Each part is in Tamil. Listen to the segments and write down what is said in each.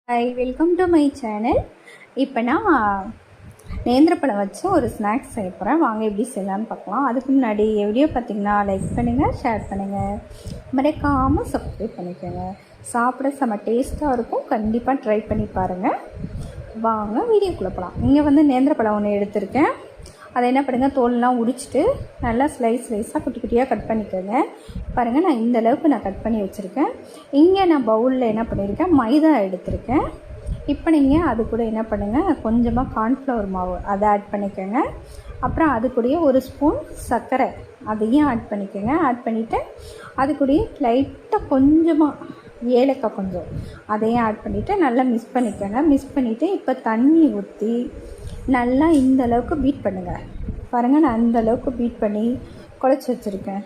Hi, welcome to my channel. இப்போ நான் நேந்திரப்பழம் வச்சு ஒரு ஸ்நாக்ஸ் செய்ய போகிறேன். வாங்க எப்படி செய்யலான்னு பார்க்கலாம். அதுக்கு முன்னாடி வீடியோ பார்த்திங்கன்னா லைக் பண்ணுங்கள், ஷேர் பண்ணுங்கள், மறக்காமல் சப்ஸ்கிரைப் பண்ணிக்கோங்க. சாப்பிட செம்ம டேஸ்ட்டாக இருக்கும். கண்டிப்பாக ட்ரை பண்ணி பாருங்கள். வாங்க வீடியோக்குள்ளே போகலாம். இங்கே நேந்திரப்பழம் ஒன்று எடுத்திருக்கேன். அதை என்ன பண்ணுங்கள், தோல்லாம் உரிச்சிட்டு நல்லா ஸ்லைஸாக குட்டி குட்டியாக கட் பண்ணிக்கோங்க. பாருங்கள், நான் இந்த அளவுக்கு கட் பண்ணி வச்சுருக்கேன். இங்கே நான் பவுலில் என்ன பண்ணியிருக்கேன், மைதா எடுத்திருக்கேன். இப்போ நீங்கள் அது கூட என்ன பண்ணுங்கள், கொஞ்சமாக கார்ன்ஃப்ளவர் மாவு அதை ஆட் பண்ணிக்கோங்க. அப்புறம் அது கூடயே ஒரு ஸ்பூன் சர்க்கரை அதையும் ஆட் பண்ணிக்கோங்க. ஆட் பண்ணிவிட்டு அது கூடயே லைட்டாக கொஞ்சமாக ஏலக்காய் கொஞ்சம் அதையும் ஆட் பண்ணிவிட்டு நல்லா மிக்ஸ் பண்ணிக்கோங்க. மிக்ஸ் பண்ணிவிட்டு இப்போ தண்ணி ஊற்றி நல்லா இந்த அளவுக்கு பீட் பண்ணுங்கள். பாருங்கள், நான் இந்த அளவுக்கு பீட் பண்ணி குழச்சி வச்சுருக்கேன்.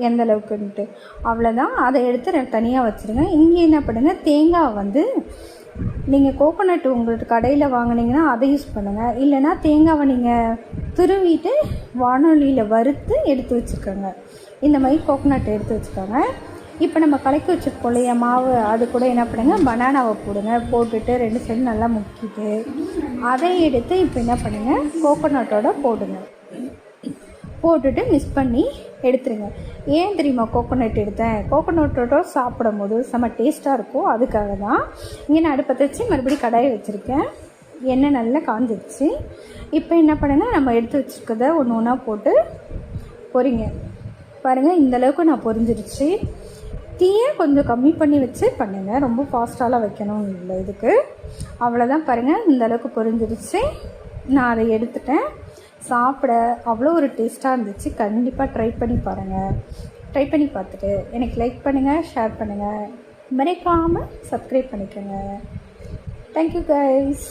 எந்த அளவுக்குன்ட்டு அவ்வளோதான். அதை எடுத்து தனியாக வச்சுருங்க. இங்கே என்ன பண்ணுங்கள், தேங்காய் நீங்கள் கோகோனட் உங்களுக்கு கடையில் வாங்கினீங்கன்னா அதை யூஸ் பண்ணுங்கள். இல்லைனா தேங்காவை நீங்கள் துருவிட்டு வானொலியில் வறுத்து எடுத்து வச்சுக்கோங்க. இந்த மாதிரி கோகோனட் எடுத்து வச்சுக்கோங்க. இப்போ நம்ம கலக்கி வச்சுருக்கோம் இல்லையா மாவு, அது கூட என்ன பண்ணுங்கள், பனானாவை போடுங்க. போட்டுட்டு 2 சைடு நல்லா முக்கிட்டு அதை எடுத்து இப்போ என்ன பண்ணுங்கள், கோகோனட்டோட போடுங்க. போட்டுட்டு மிக்ஸ் பண்ணி எடுத்துருங்க. ஏன் தெரியுமா கோகோனட் எடுத்தேன், கோகோனட்டோட சாப்பிடும் போது செம்ம டேஸ்ட்டாக இருக்கும். அதுக்காக தான். இங்கே நான் அடுப்பை வச்சு மறுபடியும் கடாயை வச்சுருக்கேன். எண்ணெய் நல்லா காஞ்சிடுச்சு. இப்போ என்ன பண்ணுங்கள், நம்ம எடுத்து வச்சுருக்கதை ஒன்று ஒன்றா போட்டு பொரிங்க. பாருங்கள், இந்தளவுக்கு நான் பொரிஞ்சிருச்சு. தீயை கொஞ்சம் கம்மி பண்ணி வச்சு பண்ணுங்கள். ரொம்ப ஃபாஸ்ட்டாலாம் வைக்கணும் இல்லை இதுக்கு. அவ்வளோதான். பாருங்கள், இந்தளவுக்கு பொரிஞ்சிருச்சு. நான் அதை எடுத்துட்டேன். சாப்பிட அவ்வளோ ஒரு டேஸ்ட்டாக இருந்துச்சு. கண்டிப்பாக ட்ரை பண்ணி பாருங்கள். ட்ரை பண்ணி பார்த்துட்டு எனக்கு லைக் பண்ணுங்கள், ஷேர் பண்ணுங்கள், மறக்காமல் சப்ஸ்கிரைப் பண்ணிக்கோங்க. Thank you guys.